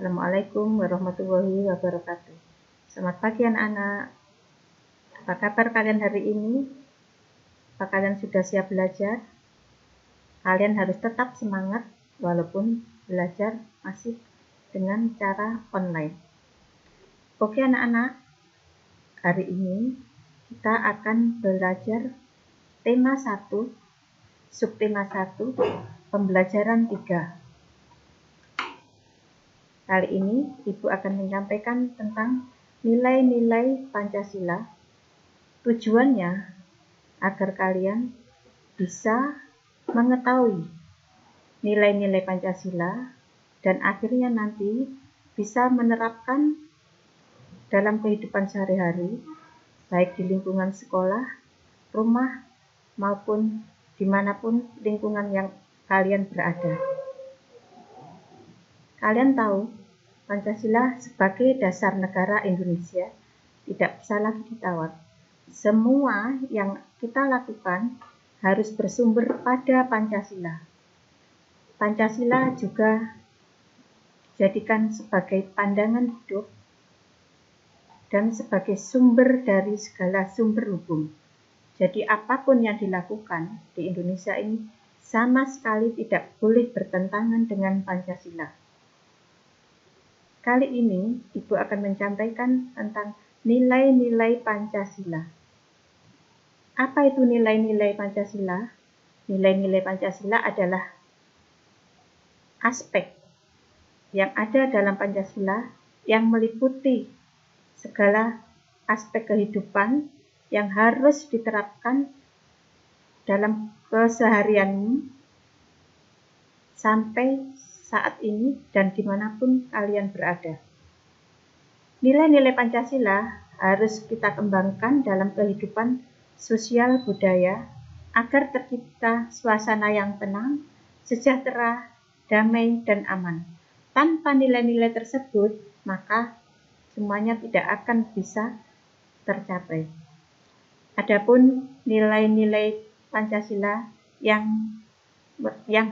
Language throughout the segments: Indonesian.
Assalamualaikum warahmatullahi wabarakatuh. Selamat pagi anak-anak. Apa kabar kalian hari ini? Apa kalian sudah siap belajar? Kalian harus tetap semangat walaupun belajar masih dengan cara online. Oke anak-anak, hari ini kita akan belajar tema 1, subtema 1, pembelajaran 3. Kali ini Ibu akan menyampaikan tentang nilai-nilai Pancasila. Tujuannya agar kalian bisa mengetahui nilai-nilai Pancasila dan akhirnya nanti bisa menerapkan dalam kehidupan sehari-hari, baik di lingkungan sekolah, rumah, maupun dimanapun lingkungan yang kalian berada. Kalian tahu, Pancasila sebagai dasar negara Indonesia tidak bisa lagi ditawar. Semua yang kita lakukan harus bersumber pada Pancasila. Pancasila juga dijadikan sebagai pandangan hidup dan sebagai sumber dari segala sumber hukum. Jadi apapun yang dilakukan di Indonesia ini sama sekali tidak boleh bertentangan dengan Pancasila. Kali ini Ibu akan menyampaikan tentang nilai-nilai Pancasila. Apa itu nilai-nilai Pancasila? Nilai-nilai Pancasila adalah aspek yang ada dalam Pancasila yang meliputi segala aspek kehidupan yang harus diterapkan dalam keseharianmu sampai saat ini dan dimanapun kalian berada. Nilai-nilai Pancasila harus kita kembangkan dalam kehidupan sosial budaya agar tercipta suasana yang tenang, sejahtera, damai, dan aman. Tanpa nilai-nilai tersebut, maka semuanya tidak akan bisa tercapai. Adapun nilai-nilai Pancasila yang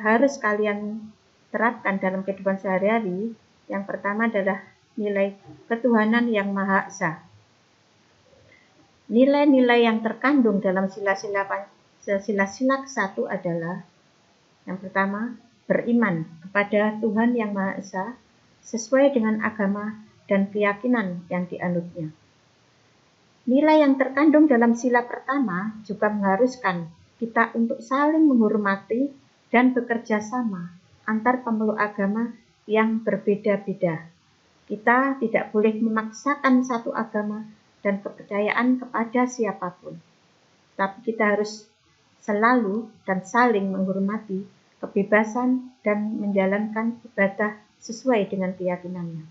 harus kalian terapkan dalam kehidupan sehari-hari, yang pertama adalah nilai ketuhanan yang Maha Esa. Nilai-nilai yang terkandung dalam sila-sila ke-1 adalah yang pertama, beriman kepada Tuhan yang Maha Esa sesuai dengan agama dan keyakinan yang dianutnya. Nilai yang terkandung dalam sila pertama juga mengharuskan kita untuk saling menghormati dan bekerja sama antar pemeluk agama yang berbeda-beda. Kita tidak boleh memaksakan satu agama dan kepercayaan kepada siapapun. Tapi kita harus selalu dan saling menghormati kebebasan dan menjalankan ibadah sesuai dengan keyakinannya.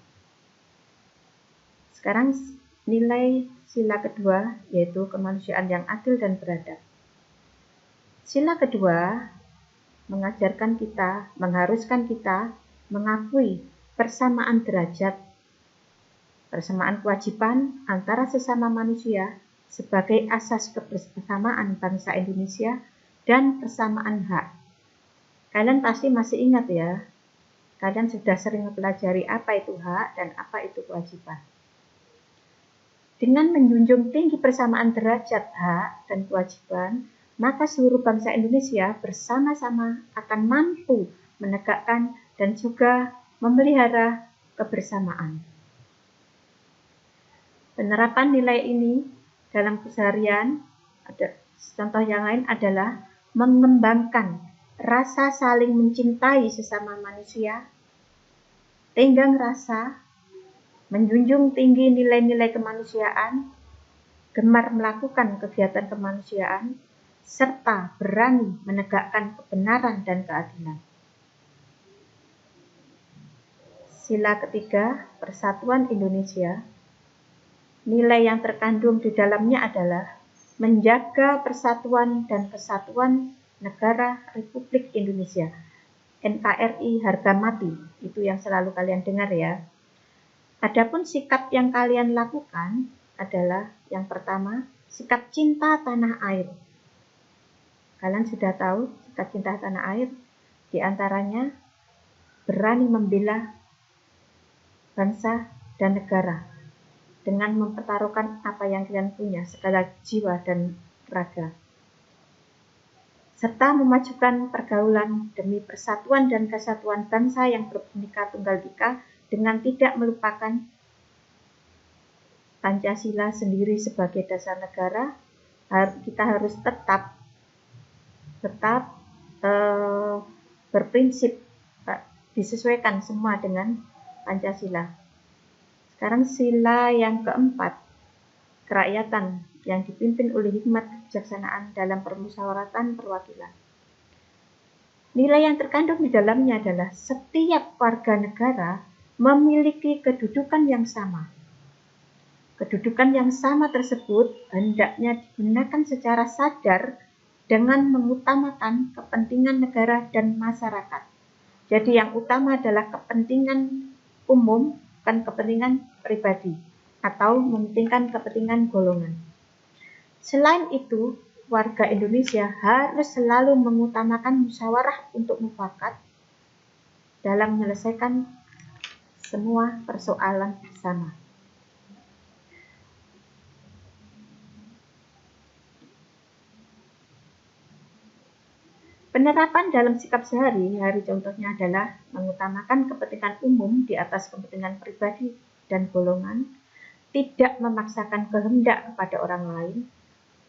Sekarang nilai sila kedua, yaitu kemanusiaan yang adil dan beradab. Sila kedua mengajarkan kita, mengharuskan kita mengakui persamaan derajat, persamaan kewajiban antara sesama manusia sebagai asas kebersamaan bangsa Indonesia dan persamaan hak. Kalian pasti masih ingat ya, kalian sudah sering mempelajari apa itu hak dan apa itu kewajiban. Dengan menjunjung tinggi persamaan derajat hak dan kewajiban, maka seluruh bangsa Indonesia bersama-sama akan mampu menegakkan dan juga memelihara kebersamaan. Penerapan nilai ini dalam keseharian, contoh yang lain adalah mengembangkan rasa saling mencintai sesama manusia, tenggang rasa, menjunjung tinggi nilai-nilai kemanusiaan, gemar melakukan kegiatan kemanusiaan, serta berani menegakkan kebenaran dan keadilan. Sila ketiga, Persatuan Indonesia. Nilai yang terkandung di dalamnya adalah menjaga persatuan dan kesatuan negara Republik Indonesia. NKRI harga mati, itu yang selalu kalian dengar ya. Adapun sikap yang kalian lakukan adalah yang pertama, sikap cinta tanah air. Kalian sudah tahu sikap cinta tanah air, diantaranya berani membela bangsa, dan negara dengan mempertaruhkan apa yang kalian punya, segala jiwa dan raga, serta memajukan pergaulan demi persatuan dan kesatuan bangsa yang berbhinneka tunggal ika dengan tidak melupakan Pancasila sendiri sebagai dasar negara. Kita harus tetap berprinsip disesuaikan semua dengan Pancasila. Sekarang sila yang keempat, kerakyatan yang dipimpin oleh hikmat kebijaksanaan dalam permusyawaratan perwakilan. Nilai yang terkandung di dalamnya adalah setiap warga negara memiliki kedudukan yang sama. Kedudukan yang sama tersebut hendaknya digunakan secara sadar dengan mengutamakan kepentingan negara dan masyarakat. Jadi yang utama adalah kepentingan umum, bukan kepentingan pribadi, atau mementingkan kepentingan golongan. Selain itu, warga Indonesia harus selalu mengutamakan musyawarah untuk mufakat dalam menyelesaikan semua persoalan bersama. Penerapan dalam sikap sehari-hari contohnya adalah mengutamakan kepentingan umum di atas kepentingan pribadi dan golongan, tidak memaksakan kehendak kepada orang lain,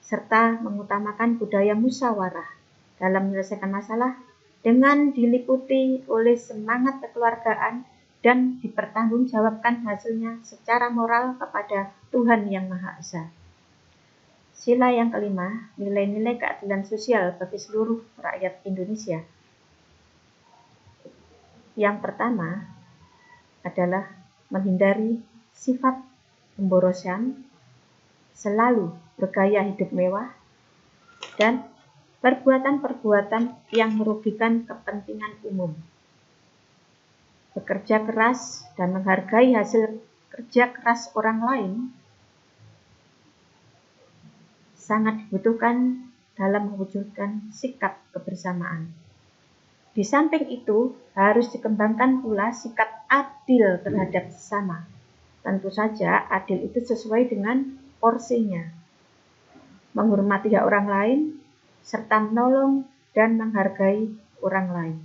serta mengutamakan budaya musyawarah dalam menyelesaikan masalah dengan diliputi oleh semangat kekeluargaan dan dipertanggungjawabkan hasilnya secara moral kepada Tuhan Yang Maha Esa. Sila yang kelima, nilai-nilai keadilan sosial bagi seluruh rakyat Indonesia. Yang pertama adalah menghindari sifat pemborosan, selalu bergaya hidup mewah, dan perbuatan-perbuatan yang merugikan kepentingan umum. Bekerja keras dan menghargai hasil kerja keras orang lain sangat dibutuhkan dalam mewujudkan sikap kebersamaan. Di samping itu, harus dikembangkan pula sikap adil terhadap sesama. Tentu saja, adil itu sesuai dengan porsinya. Menghormati hak orang lain, serta menolong dan menghargai orang lain.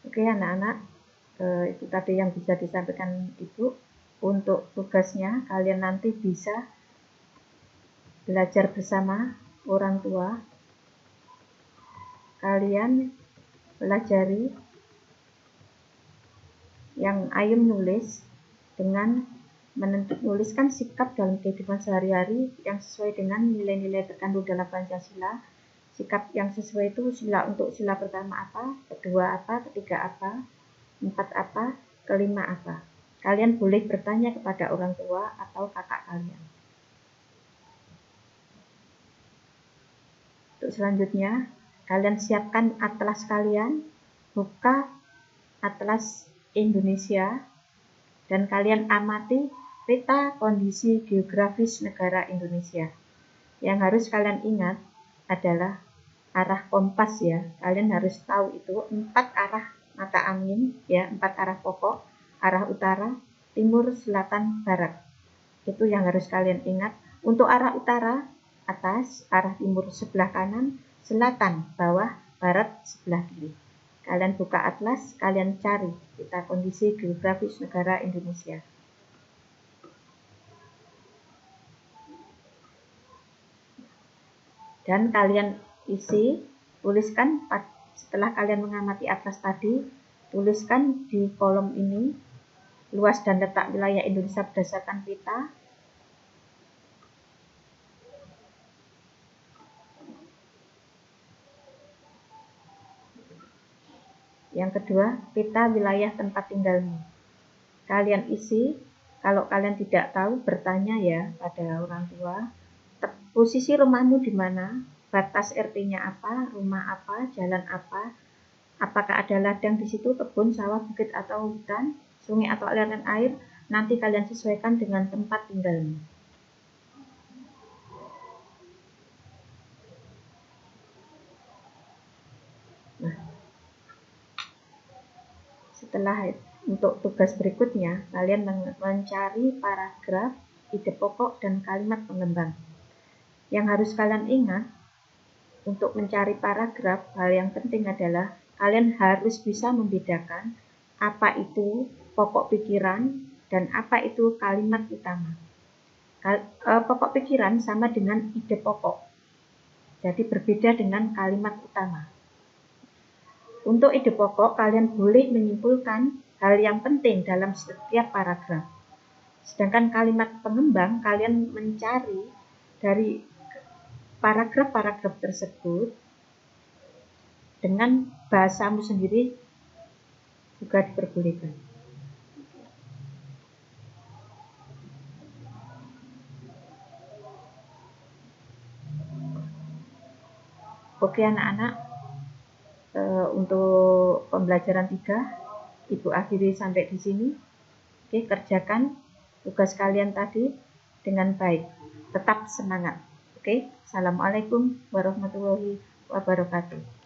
Oke anak-anak, itu tadi yang bisa disampaikan Ibu. Untuk tugasnya, kalian nanti bisa belajar bersama orang tua. Kalian pelajari yang ayo menulis dengan menuliskan sikap dalam kehidupan sehari-hari yang sesuai dengan nilai-nilai terkandung dalam Pancasila. Sikap yang sesuai itu untuk sila pertama apa, kedua apa, ketiga apa, empat apa, kelima apa. Kalian boleh bertanya kepada orang tua atau kakak kalian. Untuk selanjutnya, kalian siapkan atlas kalian, buka atlas Indonesia, dan kalian amati peta kondisi geografis negara Indonesia. Yang harus kalian ingat adalah arah kompas ya. Kalian harus tahu itu 4 arah mata angin ya, 4 arah pokok, arah utara, timur, selatan, barat. Itu yang harus kalian ingat. Untuk arah utara atas, arah timur sebelah kanan, selatan bawah, barat sebelah kiri. Kalian buka atlas, kalian cari peta kondisi geografis negara Indonesia. Dan kalian isi, tuliskan setelah kalian mengamati atlas tadi, tuliskan di kolom ini luas dan letak wilayah Indonesia berdasarkan peta. Yang kedua, peta wilayah tempat tinggalmu. Kalian isi Kalau kalian tidak tahu, bertanya ya pada orang tua. Posisi rumahmu di mana? Batas RT-nya apa? Rumah apa? Jalan apa? Apakah ada ladang di situ, kebun, sawah, bukit atau hutan, sungai atau aliran air? Nanti kalian sesuaikan dengan tempat tinggalmu. Nah, setelah untuk tugas berikutnya, kalian mencari paragraf, ide pokok, dan kalimat pengembang. Yang harus kalian ingat, untuk mencari paragraf, hal yang penting adalah kalian harus bisa membedakan apa itu pokok pikiran dan apa itu kalimat utama. Pokok pikiran sama dengan ide pokok, jadi berbeda dengan kalimat utama. Untuk ide pokok, kalian boleh menyimpulkan hal yang penting dalam setiap paragraf. Sedangkan kalimat pengembang, kalian mencari dari paragraf-paragraf tersebut dengan bahasamu sendiri juga diperbolehkan. Oke anak-anak, untuk pembelajaran 3 Ibu akhiri sampai di sini. Oke, kerjakan tugas kalian tadi dengan baik. Tetap semangat. Oke, Assalamualaikum warahmatullahi wabarakatuh.